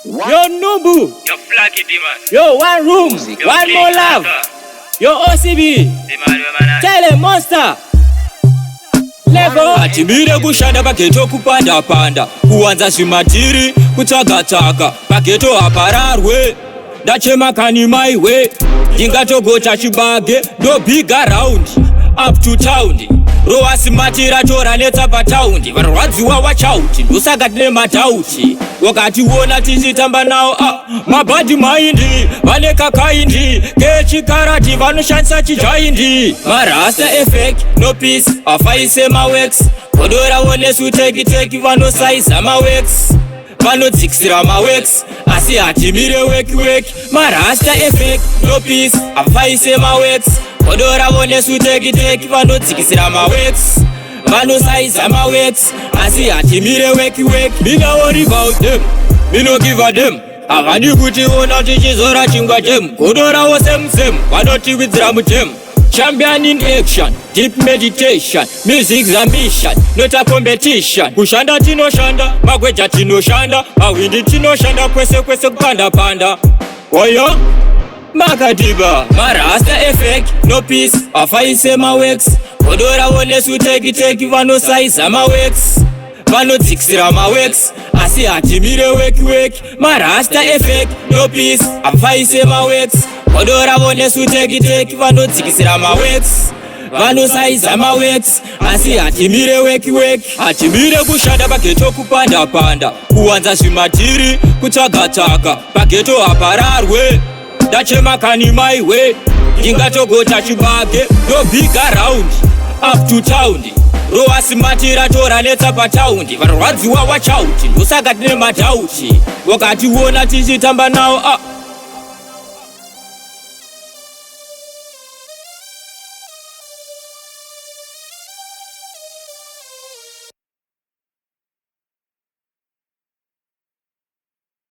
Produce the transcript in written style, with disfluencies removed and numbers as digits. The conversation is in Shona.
Yo Nubu. Yo Flaky Dimas. Yo One Room. Yo One King More Love. Shaka. Yo OCB. Tele Monster. Level. Hatimire Kushanda pageto kupanda panda, kuanza zvimatiri kutsvaga pageto apararwe. Ndachema kani my way, ndingatogota chibage do big around up to town. Rowa simatira tora netsa pataundi, varwadziwa wachauti ndosaka tine matauti. Wakationa tichitamba nawo mabhadhi maindi vane kakaindi kechikarati vanoshandisa chijaindi. Marasta effect no peace afaise mawex, kodora wonesu teki vanosaiza mawex, vanodzikisira mawex asi Hatimire weki. Marasta effect no peace afaise mawex, kodora vonesu teki vanodzikisira mawex, vanosaiza mawex asi Hatimire weki. Me no worry about them, me no give a them. Avadi kuti ona tichizora chingwa chem, kodora wo same vanotiwidzira mutemu. Champion in action, deep meditation, music's a mission, not a competition. Kushanda tinoshanda, magweja tinoshanda, mawindi tinoshanda, kwese kupanda. Oyo, makadiba, marasta effect, no peace, afaise mawex, kodora wonesu teki vanosaiza mawex, vanodzikisira mawex asi Hatimire weki. Marasta effect no peace afaise mawex, kodora vonesu teki vanodzikisira mawex, vanosaiza mawex asi Hatimire weki. Hatimire Kushanda pageto kupanda kuwanza zvimatiri kutsvaga pageto apararwe. Ndachema kani my way, ndingatogota chibage do big around up to town. Rowa simatira tora netsa pataundi, varwadziwa wachauti ndosaka tine matauti. Wakationa tichitamba nawo